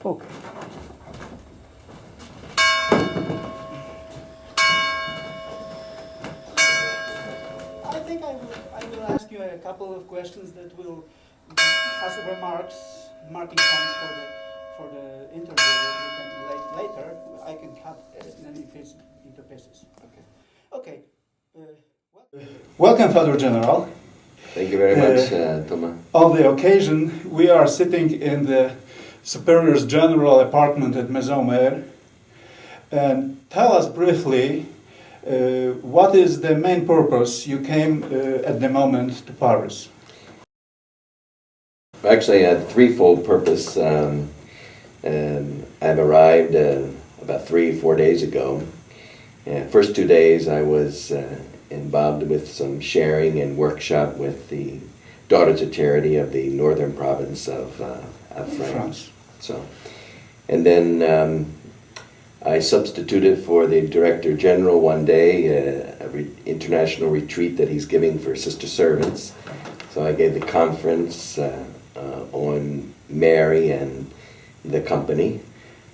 Okay. I think I will ask you a couple of questions that will, as remarks, marking points for the interview that we can later. I can cut any piece into pieces. Okay. Okay. Welcome, Father General. Thank you very much, Thomas. On the occasion, we are sitting in the Superior's General apartment at Maison Mère. And tell us briefly, what is the main purpose you came at the moment to Paris? Actually, I had a threefold purpose. I've arrived about 3-4 days ago. First 2 days I was involved with some sharing and workshop with the Daughters of Charity of the northern province of France. So, and then I substituted for the Director General one day, an international retreat that he's giving for sister servants. So I gave the conference on Mary and the company,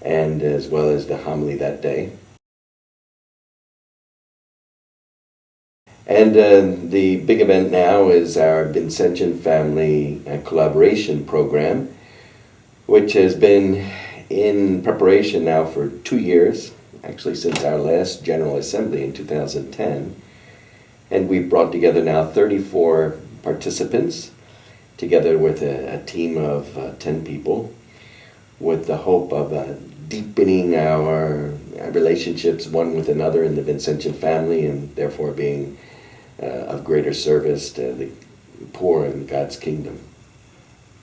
and as well as the homily that day. And the big event now is our Vincentian Family collaboration program, which has been in preparation now for 2 years, actually since our last General Assembly in 2010. And we've brought together now 34 participants, together with a team of 10 people, with the hope of deepening our relationships one with another in the Vincentian family, and therefore being of greater service to the poor in God's kingdom.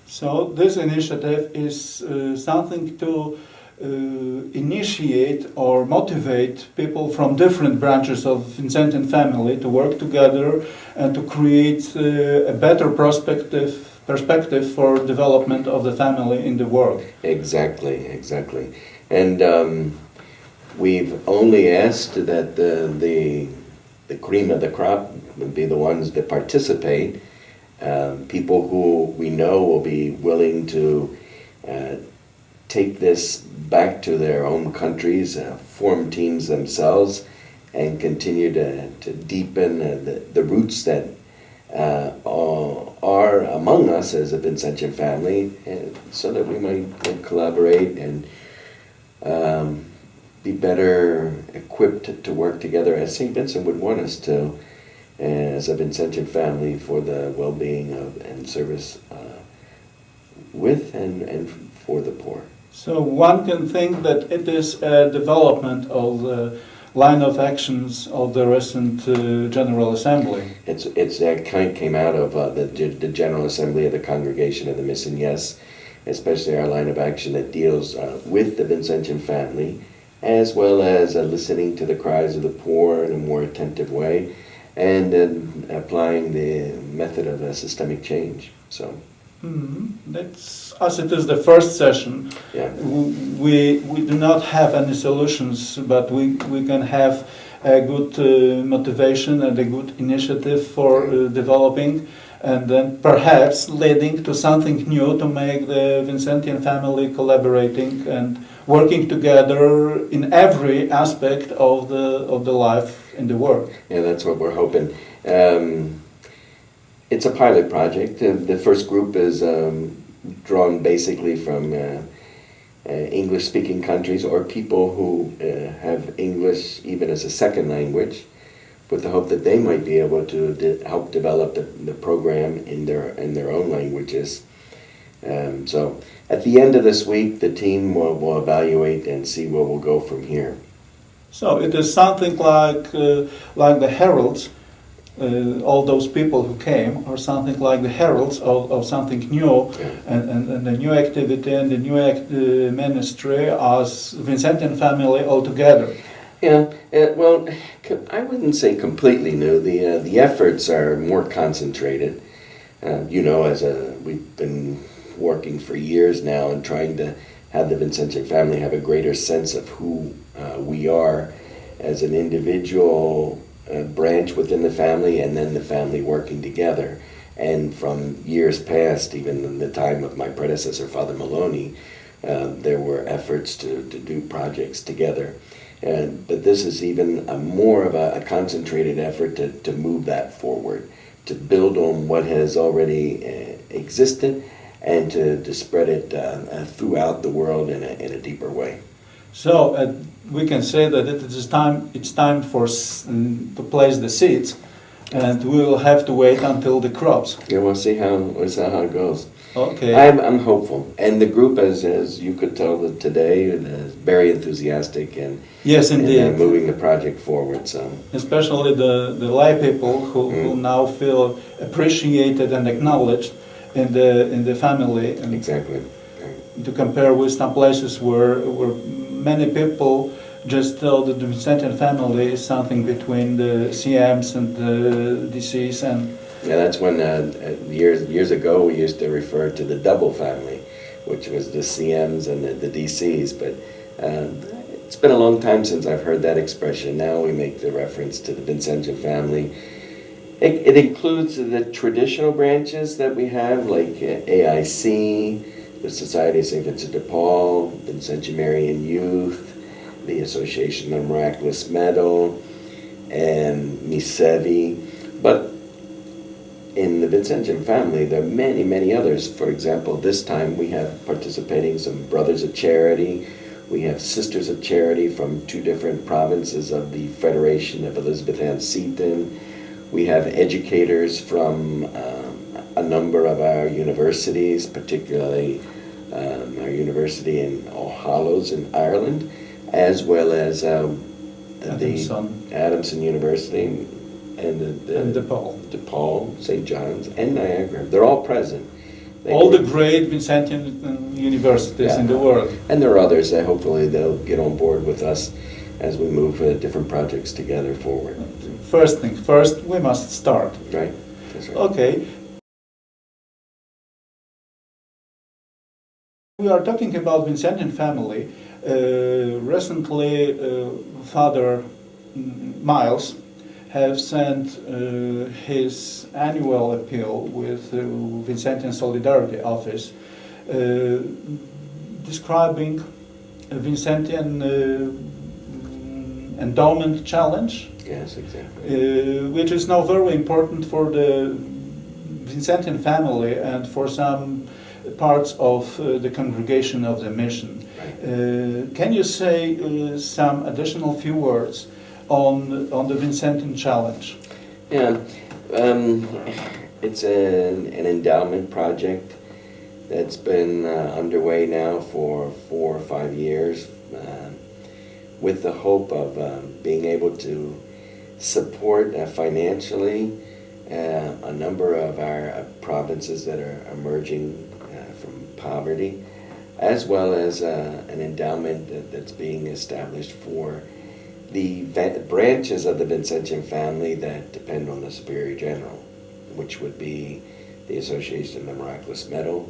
So this initiative is something to initiate or motivate people from different branches of Vincentian family to work together and to create a better perspective for development of the family in the world. Exactly. And we've only asked that the cream of the crop would be the ones that participate, people who we know will be willing to take this back to their own countries, form teams themselves, and continue to deepen the roots that are among us as a Vincentian family, so that we might collaborate and be better equipped to work together as St. Vincent would want us to, as a Vincentian family, for the well-being of and service with and for the poor. So one can think that it is a development of the line of actions of the recent General Assembly. It's that kind came out of the General Assembly of the Congregation of the Mission, yes, especially our line of action that deals with the Vincentian family, as well as listening to the cries of the poor in a more attentive way, and applying the method of systemic change. So. That's, as it is the first session, yeah. we do not have any solutions, but we can have a good motivation and a good initiative for developing, and then perhaps leading to something new to make the Vincentian family collaborating and working together in every aspect of the life in the world. Yeah, that's what we're hoping. It's a pilot project. The first group is drawn basically from English-speaking countries or people who have English even as a second language, with the hope that they might be able to help develop the program in their own languages. So at the end of this week, the team will evaluate and see where we'll go from here. So it is something like the heralds. All those people who came are something like the heralds of something new, yeah. and the new activity and the new ministry as Vincentian family altogether. Yeah, well, I wouldn't say completely new. The efforts are more concentrated. We've been working for years now and trying to have the Vincentian family have a greater sense of who we are as an individual branch within the family, and then the family working together. And from years past, even in the time of my predecessor, Father Maloney, there were efforts to do projects together. But this is even more of a concentrated effort to move that forward, to build on what has already existed, and to spread it throughout the world in a deeper way. So we can say that it's time to place the seeds, and we will have to wait until the crops. Yeah, we'll see how it goes. Okay. I'm hopeful, and the group, as you could tell today, is very enthusiastic and yes, indeed, and moving the project forward. So especially the lay people who now feel appreciated and acknowledged in the family. And exactly. to compare with some places where many people just tell that the Vincentian family is something between the CMs and the DCs and. Yeah, that's when years ago we used to refer to the double family, which was the CMs and the DCs. But it's been a long time since I've heard that expression. Now we make the reference to the Vincentian family. It includes the traditional branches that we have, like AIC, the Society of St. Vincent de Paul, Vincentian Marian Youth, the Association of Miraculous Medal, and Misevi. But in the Vincentian family, there are many, many others. For example, this time we have participating some Brothers of Charity. We have Sisters of Charity from 2 different provinces of the Federation of Elizabeth Ann Seton. We have educators from a number of our universities, particularly our university in All Hallows in Ireland, as well as the Adamson University and DePaul, St. John's, and Niagara. They're all present. All the great Vincentian universities in the world. And there are others that hopefully they'll get on board with us as we move different projects together forward. First thing first, we must start. Right. That's right. Okay. We are talking about Vincentian family. Recently, Father Miles have sent his annual appeal with Vincentian Solidarity Office describing a Vincentian Endowment Challenge. Yes, exactly. Which is now very important for the Vincentian family and for some parts of the congregation of the mission. Right. Can you say some additional few words on the Vincentian Challenge? Yeah, it's an endowment project that's been underway now for 4 or 5 years, with the hope of being able to support financially a number of our provinces that are emerging from poverty, as well as an endowment that's being established for the branches of the Vincentian family that depend on the Superior General, which would be the Association of the Miraculous Medal,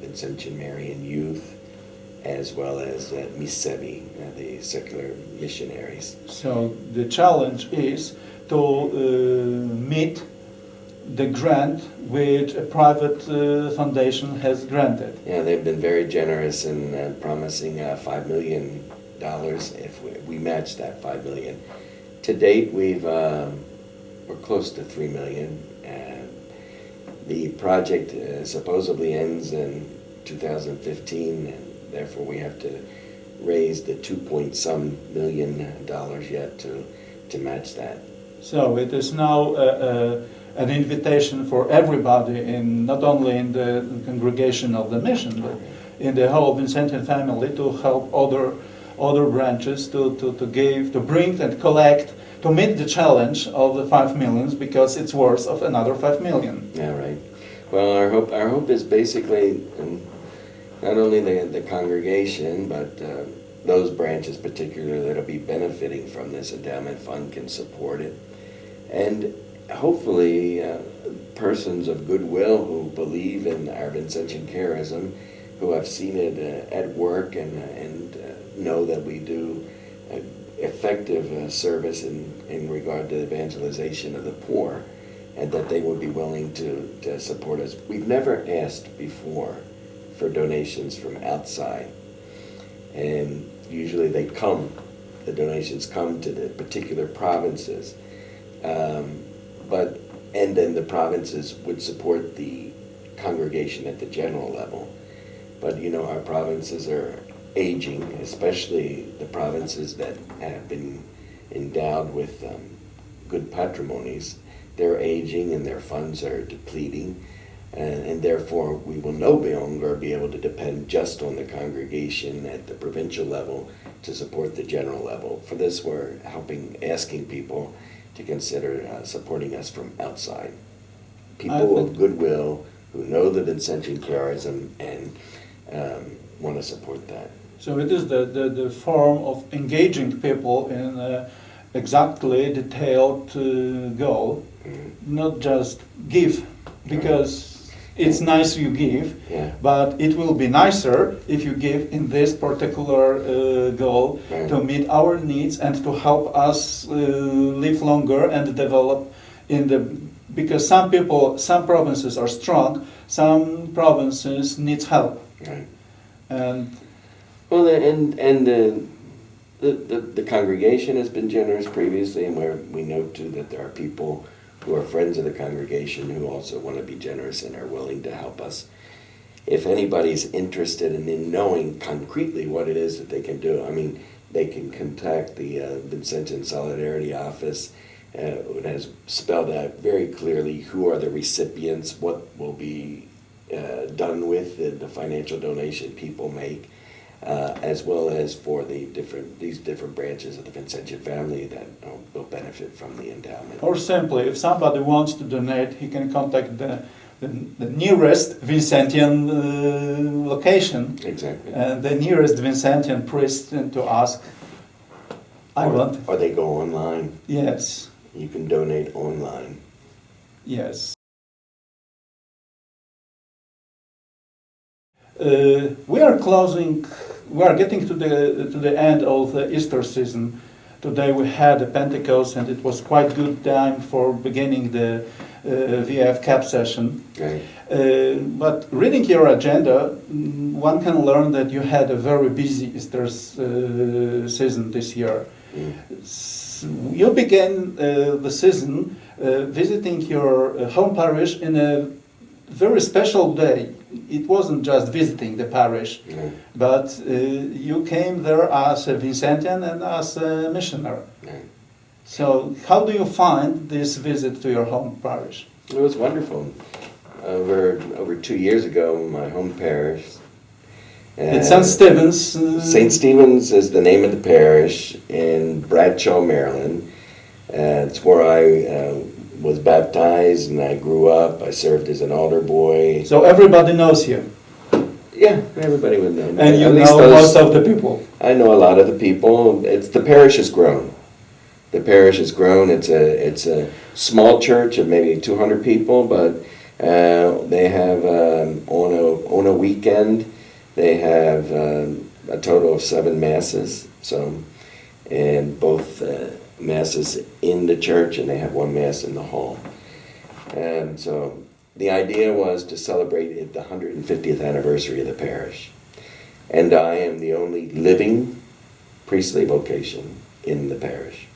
Vincentian Marian Youth, as well as Misevi, the secular missionaries. So the challenge is to meet the grant which a private foundation has granted. Yeah, they've been very generous in promising $5 million if we match that $5 million. To date, we're close to $3 million. The project supposedly ends in 2015, and therefore we have to raise the $2-some million yet to match that. So it is now an invitation for everybody, not only in the congregation of the mission, but in the whole Vincentian family, to help other branches to give, to bring and collect, to meet the challenge of the 5 millions, because it's worth of another 5 million. Yeah, right. Well, our hope is basically not only the congregation, but those branches particularly that'll be benefiting from this endowment fund can support it, and hopefully persons of goodwill who believe in our Vincentian charism, who have seen it at work and know that we do effective service in regard to evangelization of the poor, and that they would be willing to support us. We've never asked before for donations from outside and usually the donations come to the particular provinces, and then the provinces would support the congregation at the general level. But our provinces are aging, especially the provinces that have been endowed with good patrimonies. They're aging and their funds are depleting, and therefore we will no longer be able to depend just on the congregation at the provincial level to support the general level. For this, we're asking people to consider supporting us from outside. People of goodwill who know the Vincentian charism and want to support that. So it is the form of engaging people in exactly detailed goal, not just give, because it's nice you give, but it will be nicer if you give in this particular goal to meet our needs and to help us live longer and develop because some provinces are strong, some provinces needs help. And the congregation has been generous previously, and we know too that there are people who are friends of the congregation who also want to be generous and are willing to help us. If anybody's interested in knowing concretely what it is that they can do, they can contact the Vincentian Solidarity Office. It has spelled out very clearly who are the recipients, what will be done with the financial donation people make, as well as for these different branches of the Vincentian family that will benefit from the endowment. Or simply, if somebody wants to donate, he can contact the nearest Vincentian location. Exactly. And the nearest Vincentian priest to ask, Or they go online. Yes. You can donate online. Yes. We are getting to the end of the Easter season. Today we had a Pentecost, and it was quite good time for beginning the VFCAP session. Right. But reading your agenda, one can learn that you had a very busy Easter season this year. You began the season visiting your home parish in a very special day. It wasn't just visiting the parish, but you came there as a Vincentian and as a missionary. So how do you find this visit to your home parish? It was wonderful. Over 2 years ago, my home parish. It's St. Stephen's. St. Stephen's is the name of the parish in Bradshaw, Maryland. It's where I was baptized and I grew up. I served as an altar boy. So everybody knows you. Yeah, everybody would know me. And you know most of the people. I know a lot of the people. The parish has grown. The parish has grown. It's a small church of maybe 200 people, but they have on a weekend they have a total of 7 masses. And both masses in the church, and they have 1 mass in the hall. And so the idea was to celebrate the 150th anniversary of the parish. And I am the only living priestly vocation in the parish.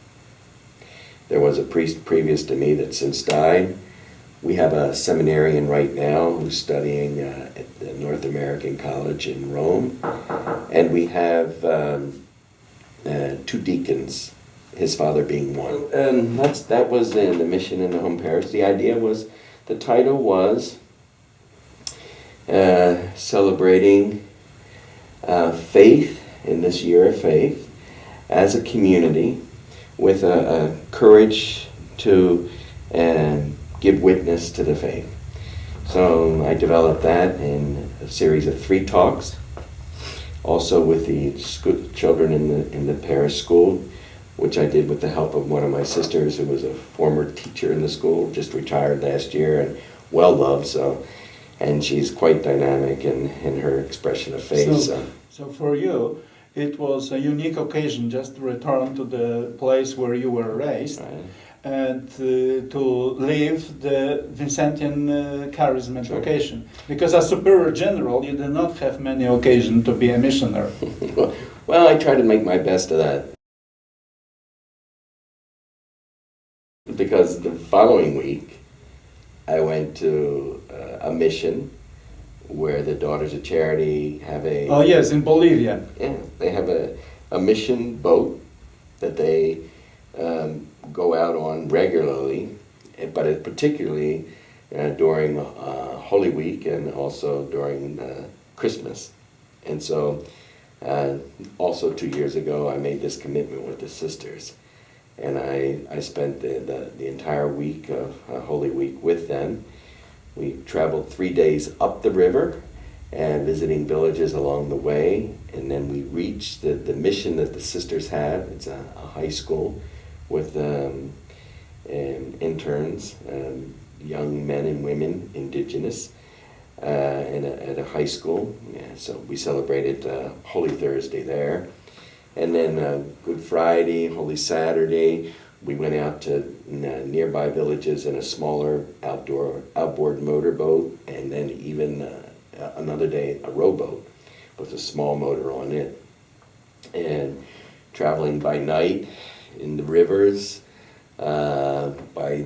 There was a priest previous to me that since died. We have a seminarian right now who's studying at the North American College in Rome. And we have 2 deacons, his father being one. And that was the mission in the home parish. The idea was, the title was celebrating faith in this year of faith as a community with a courage to give witness to the faith. So I developed that in a series of 3 talks, also with the children in the parish school, which I did with the help of one of my sisters who was a former teacher in the school, just retired last year and well loved. And she's quite dynamic in her expression of faith. So for you, it was a unique occasion just to return to the place where you were raised. Right. and to live the Vincentian charism and Sure. vocation. Because as superior general, you do not have many occasions to be a missionary. Well, I try to make my best of that. Because the following week, I went to a mission where the Daughters of Charity have a... Oh yes, in Bolivia. Yeah, they have a mission boat that they go out on regularly, but it particularly during Holy Week and also during Christmas. And so also 2 years ago I made this commitment with the sisters, and I spent the entire week of Holy Week with them. We traveled 3 days up the river and visiting villages along the way, and then we reached the mission that the sisters have. It's a high school with interns, young men and women, indigenous, at a high school. Yeah, so we celebrated Holy Thursday there. And then Good Friday, Holy Saturday, we went out to nearby villages in a smaller outboard motorboat, and then even another day a rowboat with a small motor on it. And traveling by night in the rivers, by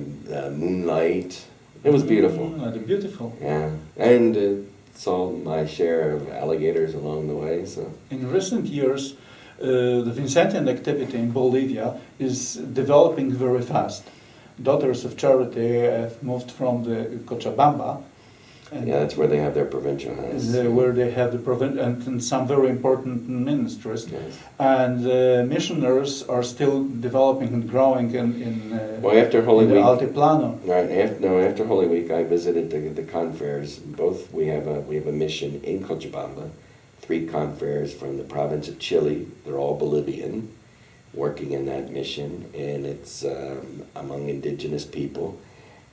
moonlight. It was beautiful. Beautiful. Yeah, and saw my share of alligators along the way. So in recent years, the Vincentian activity in Bolivia is developing very fast. Daughters of Charity have moved from the Cochabamba. And yeah, that's where they have their provincial house. Where they have the and some very important ministries. Yes. And missionaries are still developing and growing in Well, after Holy the Week, Altiplano. right? After Holy Week, I visited the confreres. Both we have a mission in Cochabamba. 3 confreres from the province of Chile. They're all Bolivian, working in that mission, and it's among indigenous people,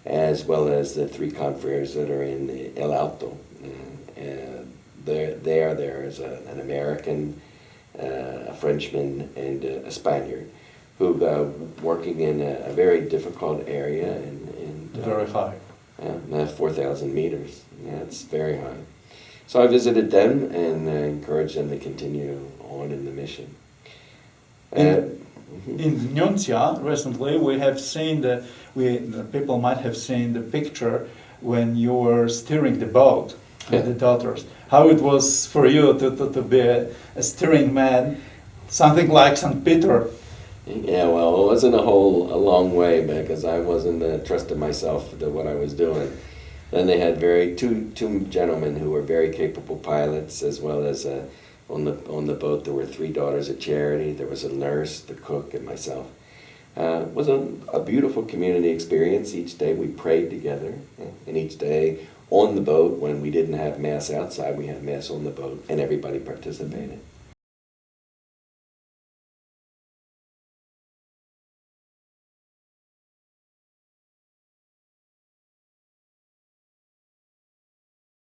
as well as the 3 confreres that are in El Alto. There is an American, a Frenchman, and a Spaniard, who working in a very difficult area and Very high. 4,000 meters. Yeah, it's very high. So I visited them and encouraged them to continue on in the mission. In Nuncia, recently, we have seen the people might have seen the picture when you were steering the boat with the daughters. How it was for you to be a steering man, something like St. Peter. Yeah, well, it wasn't a long way because I wasn't trusting myself to what I was doing. Then they had two gentlemen who were very capable pilots, as well as on the boat there were 3 Daughters of Charity. There was a nurse, the cook, and myself. It was a beautiful community experience. Each day we prayed together, and each day on the boat, when we didn't have mass outside, we had mass on the boat, and everybody participated.